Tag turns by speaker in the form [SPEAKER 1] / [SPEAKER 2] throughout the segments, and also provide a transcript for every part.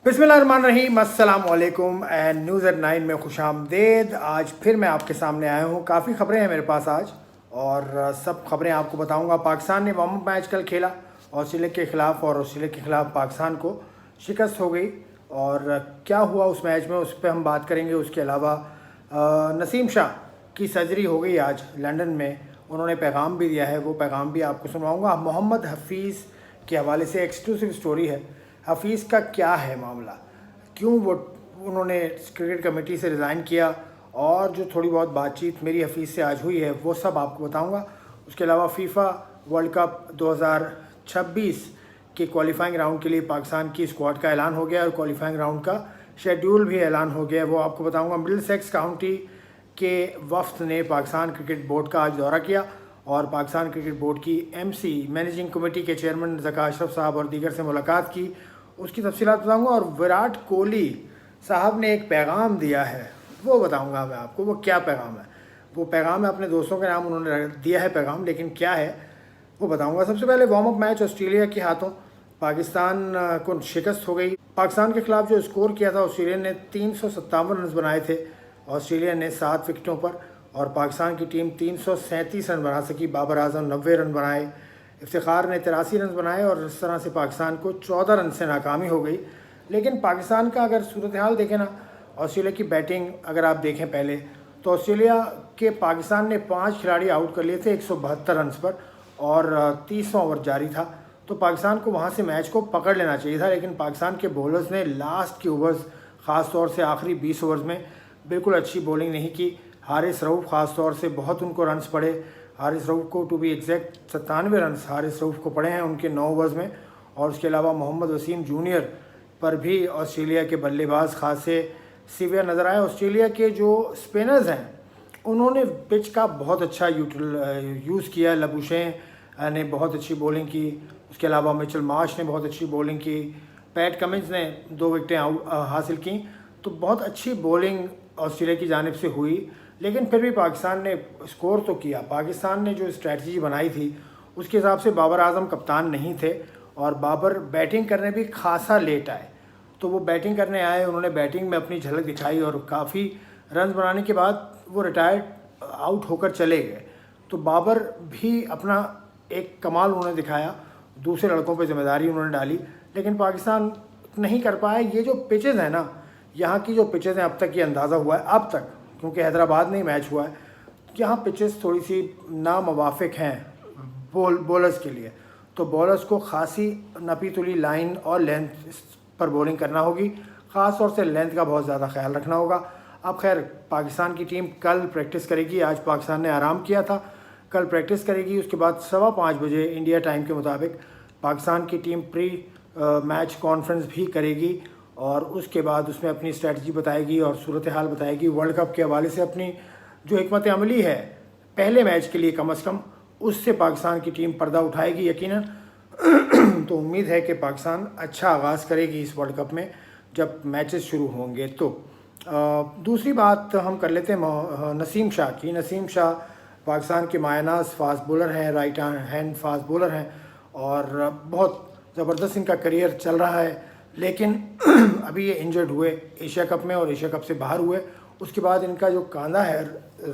[SPEAKER 1] बिस्मिल्लाहिर्रहमानिर्रहीम, अस्सलाम वालेकुम एंड न्यूज़ एट 9 में खुशामदीद। आज फिर मैं आपके सामने आया हूँ। काफ़ी ख़बरें हैं मेरे पास आज और सब ख़बरें आपको बताऊँगा। पाकिस्तान ने वार्म अप मैच कल खेला ऑस्ट्रेलिया के ख़िलाफ़ और ऑस्ट्रेलिया के ख़िलाफ़ पाकिस्तान को शिकस्त हो गई और क्या हुआ उस मैच में उस पर हम बात करेंगे। उसके अलावा नसीम शाह की सर्जरी हो गई आज लंदन में, उन्होंने पैगाम भी दिया है, वो पैगाम भी आपको सुनवाऊँगा। मोहम्मद हफीज़ के हवाले से एक्सक्लूसिव स्टोरी है। हफीज़ का क्या है मामला, क्यों वो उन्होंने क्रिकेट कमेटी से रिज़ाइन किया और जो थोड़ी बहुत बातचीत मेरी हफीज़ से आज हुई है वो सब आपको बताऊंगा। उसके अलावा फीफा वर्ल्ड कप 2026 के क्वालिफाइंग राउंड के लिए पाकिस्तान की स्क्वाड का ऐलान हो गया और क्वालिफाइंग राउंड का शेड्यूल भी ऐलान हो गया, वो आपको बताऊँगा। मिडिलसेक्स काउंटी के वफ्द ने पाकिस्तान क्रिकेट बोर्ड का आज दौरा किया और पाकिस्तान क्रिकेट बोर्ड की एमसी मैनेजिंग कमेटी के चेयरमैन ज़का अशरफ साहब और दीगर से मुलाकात की, उसकी तफसीलात बताऊँगा। और विराट कोहली साहब ने एक पैगाम दिया है, वो बताऊँगा मैं आपको वो क्या पैगाम है। वो पैगाम है अपने दोस्तों के नाम उन्होंने दिया है पैगाम, लेकिन क्या है वो बताऊँगा। सबसे पहले वार्म अप मैच ऑस्ट्रेलिया के हाथों पाकिस्तान को शिकस्त हो गई। पाकिस्तान के खिलाफ जो स्कोर किया था ऑस्ट्रेलिया ने 357 रन बनाए थे, ऑस्ट्रेलिया ने 7 विकेटों पर, और पाकिस्तान की टीम 337 रन बना सकी। बाबर आजम 90 रन बनाए, इफ्तिखार ने 83 रन बनाए और इस तरह से पाकिस्तान को 14 रन से नाकामी हो गई। लेकिन पाकिस्तान का अगर सूरत हाल देखें ना, ऑस्ट्रेलिया की बैटिंग अगर आप देखें पहले तो ऑस्ट्रेलिया के पाकिस्तान ने 5 खिलाड़ी आउट कर लिए थे 172 रन पर और 30वां ओवर जारी था, तो पाकिस्तान को वहाँ से मैच को पकड़ लेना चाहिए था। लेकिन पाकिस्तान के बॉलर्स ने लास्ट के ओवर्स, ख़ास तौर से आखिरी 20 ओवर्स में बिल्कुल अच्छी बॉलिंग नहीं की। हारिस रऊफ़ ख़ास तौर से बहुत उनको रन्स पड़े, हारिस रऊफ़ को to be exact 97 run Haris Rauf को पड़े हैं उनके 9 ओवर्स में। और उसके अलावा मोहम्मद वसीम जूनियर पर भी ऑस्ट्रेलिया के बल्लेबाज खासे सीवियर नज़र आए। ऑस्ट्रेलिया के जो स्पिनर्स हैं उन्होंने पिच का बहुत अच्छा यूज़ किया। लबुशें ने बहुत अच्छी बॉलिंग की, उसके अलावा मिचेल मार्श ने बहुत अच्छी बॉलिंग की, पैट कमिंस ने 2 विकेटें हासिल की। तो बहुत अच्छी बॉलिंग ऑस्ट्रेलिया की जानिब से हुई, लेकिन फिर भी पाकिस्तान ने स्कोर तो किया। पाकिस्तान ने जो स्ट्रैटेजी बनाई थी उसके हिसाब से बाबर आजम कप्तान नहीं थे और बाबर बैटिंग करने भी खासा लेट आए। तो वो बैटिंग करने आए, उन्होंने बैटिंग में अपनी झलक दिखाई और काफ़ी रन बनाने के बाद वो रिटायर्ड आउट होकर चले गए। तो बाबर भी अपना एक कमाल उन्होंने दिखाया, दूसरे लड़कों पर जिम्मेदारी उन्होंने डाली, लेकिन पाकिस्तान नहीं कर पाया। ये जो पिचेज़ हैं ना, यहाँ की जो पिचेज़ हैं अब तक ये अंदाज़ा हुआ है अब तक, क्योंकि हैदराबाद में ही मैच हुआ है, यहाँ पिचेस थोड़ी सी नामुवाफिक हैं बॉलर्स के लिए। तो बॉलर्स को खासी नपी तुली लाइन और लेंथ पर बॉलिंग करना होगी, ख़ास तौर से लेंथ का बहुत ज़्यादा ख्याल रखना होगा। अब खैर पाकिस्तान की टीम कल प्रैक्टिस करेगी, आज पाकिस्तान ने आराम किया था, कल प्रैक्टिस करेगी। उसके बाद 5:15 बजे इंडिया टाइम के मुताबिक पाकिस्तान की टीम प्री मैच कॉन्फ्रेंस भी करेगी और उसके बाद उसमें अपनी स्ट्रैटेजी बताएगी और सूरत हाल बताएगी। वर्ल्ड कप के हवाले से अपनी जो हिकमत अमली है पहले मैच के लिए कम से कम, उससे पाकिस्तान की टीम पर्दा उठाएगी यकीनन। तो उम्मीद है कि पाकिस्तान अच्छा आगाज़ करेगी इस वर्ल्ड कप में जब मैचेस शुरू होंगे। तो दूसरी बात हम कर लेते हैं नसीम शाह की। नसीम शाह पाकिस्तान के मायनाज फास्ट बॉलर हैं, राइट हैंड फास्ट बॉलर हैं और बहुत ज़बरदस्त इनका करियर चल रहा है। लेकिन अभी ये इंजर्ड हुए एशिया कप में और एशिया कप से बाहर हुए। उसके बाद इनका जो कांधा है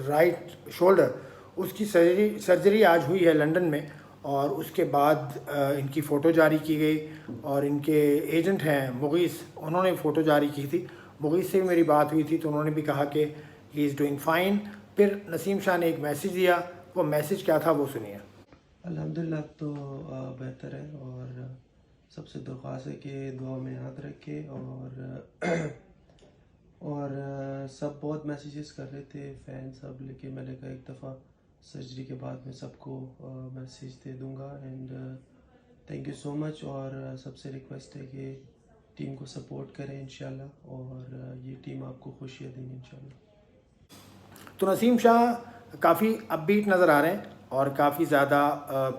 [SPEAKER 1] राइट शोल्डर, उसकी सर्जरी आज हुई है लंदन में और उसके बाद इनकी फ़ोटो जारी की गई और इनके एजेंट हैं मुगीस, उन्होंने फ़ोटो जारी की थी। मुगीस से भी मेरी बात हुई थी तो उन्होंने भी कहा कि ही इज़ डूइंग फ़ाइन। फिर नसीम शाह ने एक मैसेज दिया, वो मैसेज क्या था वो सुनिए।
[SPEAKER 2] अल्हम्दुलिल्लाह तो बेहतर है और सबसे दरख्वास्त है कि दुआ में याद रखे और सब बहुत मैसेजेस कर रहे थे फैन सब, लेकिन मैंने कहा एक दफ़ा सर्जरी के बाद मैं सबको मैसेज दे दूंगा। And thank you so much और सबसे रिक्वेस्ट है कि टीम को सपोर्ट करें इंशाल्लाह और ये टीम आपको खुशियाँ देंगे इंशाल्लाह।
[SPEAKER 1] तो नसीम शाह काफ़ी अपबीट नज़र आ रहे हैं और काफ़ी ज़्यादा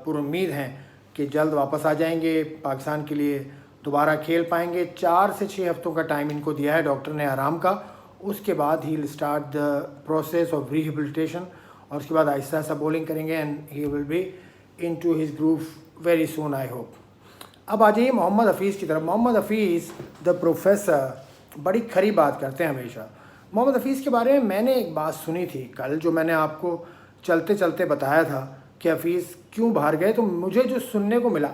[SPEAKER 1] पुरुम्मीद हैं कि जल्द वापस आ जाएंगे, पाकिस्तान के लिए दोबारा खेल पाएंगे। 4 से 6 हफ्तों का टाइम इनको दिया है डॉक्टर ने आराम का, उसके बाद he will start the process of rehabilitation और उसके बाद आहिस्ता आहिस्ता बॉलिंग करेंगे and he will be into his groove very soon I hope. अब आ जाइए मोहम्मद हफ़ीज़ की तरफ। मोहम्मद हफ़ीज़ द प्रोफेसर बड़ी खरी बात करते हैं हमेशा। मोहम्मद हफ़ीज़ के बारे में मैंने एक बात सुनी थी कल, जो मैंने आपको चलते चलते बताया था कि हफ़ीज़ क्यों बाहर गए। तो मुझे जो सुनने को मिला,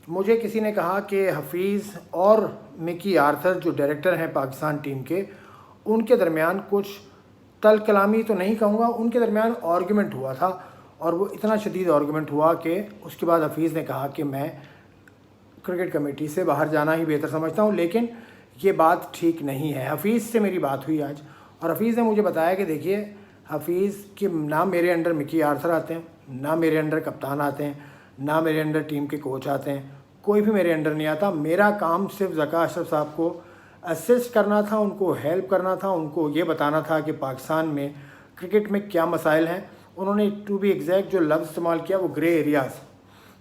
[SPEAKER 1] मुझे किसी ने कहा कि हफ़ीज़ और मिकी आर्थर जो डायरेक्टर हैं पाकिस्तान टीम के, उनके दरमियान कुछ तल कलामी तो नहीं कहूँगा, उनके दरमियान आर्गूमेंट हुआ था। और वो इतना शदीद आर्गूमेंट हुआ कि उसके बाद हफ़ीज़ ने कहा कि मैं क्रिकेट कमेटी से बाहर जाना ही बेहतर समझता हूँ। लेकिन ये बात ठीक नहीं है। हफ़ीज़ से मेरी बात हुई आज, और हफ़ीज़ ने मुझे बताया कि देखिए, हफ़ीज़ के ना मेरे अंडर मिकी आर्थर आते हैं, ना मेरे अंडर कप्तान आते हैं, ना मेरे अंडर टीम के कोच आते हैं, कोई भी मेरे अंडर नहीं आता। मेरा काम सिर्फ ज़का अशरफ साहब को असिस्ट करना था, उनको हेल्प करना था, उनको ये बताना था कि पाकिस्तान में क्रिकेट में क्या मसाइल हैं। उन्होंने टू बी एग्जैक्ट जो लफ्ज़ इस्तेमाल किया वो ग्रे एरियाज़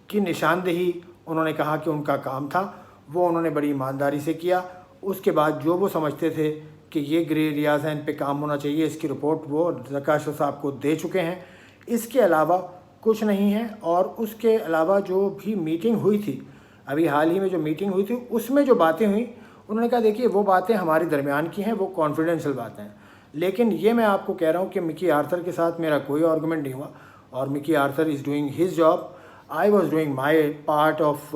[SPEAKER 1] की निशानदेही उन्होंने कहा कि उनका काम था, वो उन्होंने बड़ी ईमानदारी से किया। उसके बाद जो वो समझते थे कि ये ग्रे एरियाज़ हैं, इन पे काम होना चाहिए, इसकी रिपोर्ट वो ज़का अशरफ साहब को दे चुके हैं। इसके अलावा कुछ नहीं है। और उसके अलावा जो भी मीटिंग हुई थी, अभी हाल ही में जो मीटिंग हुई थी, उसमें जो बातें हुई, उन्होंने कहा देखिए वो बातें हमारे दरमियान की हैं, वो कॉन्फिडेंशियल बातें हैं। लेकिन ये मैं आपको कह रहा हूँ कि मिकी आर्थर के साथ मेरा कोई आर्गूमेंट नहीं हुआ, और Mickey Arthur is doing his job, I was doing my part of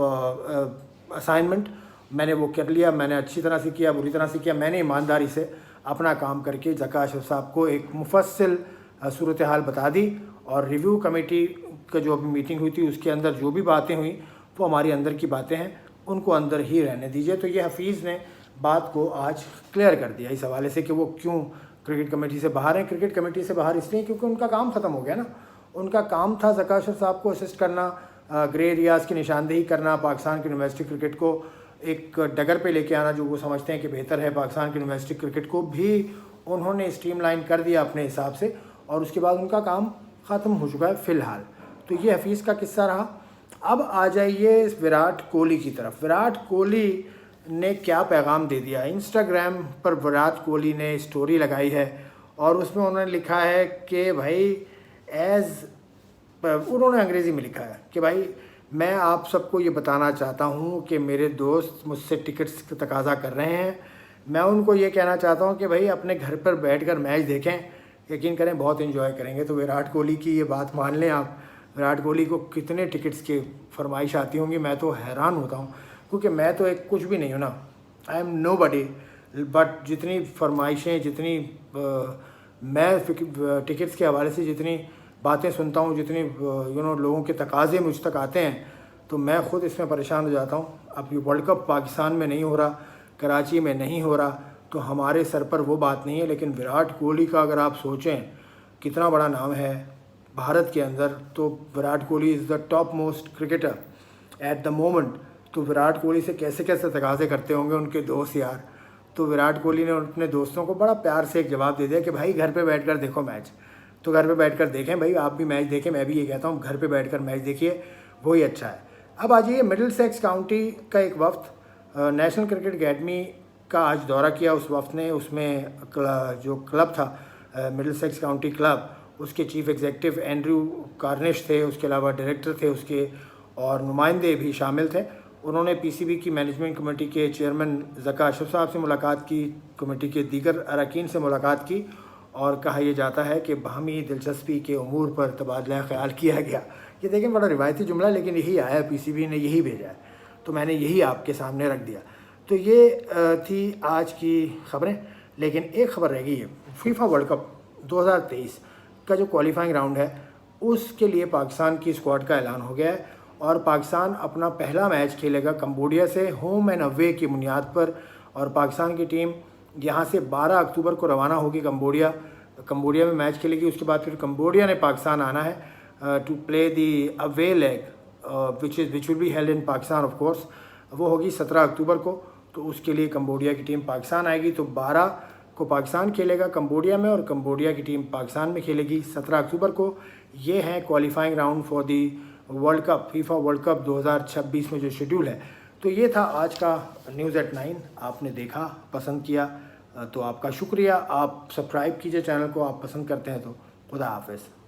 [SPEAKER 1] assignment. मैंने वो कर लिया, मैंने अच्छी तरह से किया, बुरी तरह से किया। मैंने ईमानदारी से अपना काम करके ज़का अशरफ साहब को एक मुफस्सिल सूरत हाल बता दी। और रिव्यू कमेटी का जो अभी मीटिंग हुई थी, उसके अंदर जो भी बातें हुई वो हमारी अंदर की बातें हैं, उनको अंदर ही रहने दीजिए। तो ये हफ़ीज़ ने बात को आज क्लियर कर दिया इस हवाले से कि वो क्यों क्रिकेट कमेटी से बाहर हैं। क्रिकेट कमेटी से बाहर इसलिए क्योंकि उनका काम ख़त्म हो गया ना। उनका काम था ज़का अशरफ साहब को असिस्ट करना, ग्रे एरियाज़ की निशानदेही करना, पाकिस्तान की यूनिवर्सिटी क्रिकेट को एक डगर पे लेके आना जो वो समझते हैं कि बेहतर है। पाकिस्तान की यूनिवर्सिटी क्रिकेट को भी उन्होंने स्ट्रीमलाइन कर दिया अपने हिसाब से, और उसके बाद उनका काम ख़त्म हो चुका है फ़िलहाल। तो ये हफ़ीज़ का किस्सा रहा। अब आ जाइए विराट कोहली की तरफ। विराट कोहली ने क्या पैगाम दे दिया। इंस्टाग्राम पर विराट कोहली ने स्टोरी लगाई है, और उसमें उन्होंने लिखा है कि भाई उन्होंने अंग्रेज़ी में लिखा है कि भाई मैं आप सबको ये बताना चाहता हूँ कि मेरे दोस्त मुझसे टिकट्स का तकाज़ा कर रहे हैं। मैं उनको ये कहना चाहता हूँ कि भाई अपने घर पर बैठकर मैच देखें, यकीन करें बहुत एंजॉय करेंगे। तो विराट कोहली की ये बात मान लें आप। विराट कोहली को कितने टिकट्स की फरमाइश आती होंगी, मैं तो हैरान होता हूँ, क्योंकि मैं तो एक कुछ भी नहीं हूँ ना, I am nobody. But जितनी फरमाइशें, जितनी मैं टिकट्स के हवाले से जितनी बातें सुनता हूँ, जितनी लोगों के तकाज़े मुझ तक आते हैं, तो मैं ख़ुद इसमें परेशान हो जाता हूँ। अब ये वर्ल्ड कप पाकिस्तान में नहीं हो रहा, कराची में नहीं हो रहा, तो हमारे सर पर वो बात नहीं है। लेकिन विराट कोहली का अगर आप सोचें कितना बड़ा नाम है भारत के अंदर, तो Virat Kohli is the top most cricketer at the moment. तो विराट कोहली से कैसे कैसे तकाज़े करते होंगे उनके दोस्त यार। तो विराट कोहली ने अपने दोस्तों को बड़ा प्यार से एक जवाब दे दिया कि भाई घर पे बैठकर देखो मैच। तो घर पे बैठकर देखें भाई, आप भी मैच देखें। मैं भी ये कहता हूँ घर पे बैठकर मैच देखिए, वही अच्छा है। अब आ जाइए मिडिलसेक्स काउंटी का एक वफ्द नेशनल क्रिकेट अकेडमी का आज दौरा किया। उस वफ्द ने, उसमें जो क्लब था मिडिलसेक्स काउंटी क्लब, उसके चीफ़ एग्जीक्यूटिव एंड्रू कार्निश थे, उसके अलावा डायरेक्टर थे उसके, और नुमाइंदे भी शामिल थे। उन्होंने पीसीबी की मैनेजमेंट कमेटी के चेयरमैन ज़का अशरफ साहब से मुलाकात की, कमेटी के दीगर अरकान से मुलाकात की, और कहा यह जाता है कि बाहमी दिलचस्पी के उमूर पर तबादला ख्याल किया गया। ये देखें बड़ा रिवायती जुमला, लेकिन यही आया, पीसीबी ने यही भेजा है, तो मैंने यही आपके सामने रख दिया। तो ये थी आज की ख़बरें। लेकिन एक ख़बर रह गई है, फीफा वर्ल्ड कप 2023 का जो क्वालिफाइंग राउंड है, उसके लिए पाकिस्तान की स्क्वाड का ऐलान हो गया है, और पाकिस्तान अपना पहला मैच खेलेगा कंबोडिया से होम एंड अवे की बुनियाद पर। और पाकिस्तान की टीम यहाँ से 12 अक्टूबर को रवाना होगी कंबोडिया में मैच खेलेगी। उसके बाद फिर कंबोडिया ने पाकिस्तान आना है to play the away leg which will be held in Pakistan of course. वो होगी 17 अक्टूबर को। तो उसके लिए कंबोडिया की टीम पाकिस्तान आएगी। तो 12 को पाकिस्तान खेलेगा कंबोडिया में, और कंबोडिया की टीम पाकिस्तान में खेलेगी 17 अक्टूबर को। ये है qualifying round for the world cup, FIFA world cup 2026 में जो शेड्यूल है। तो ये था आज का न्यूज़ एट 9। आपने देखा, पसंद किया, तो आपका शुक्रिया। आप सब्सक्राइब कीजिए चैनल को, आप पसंद करते हैं तो। खुदा हाफिज़।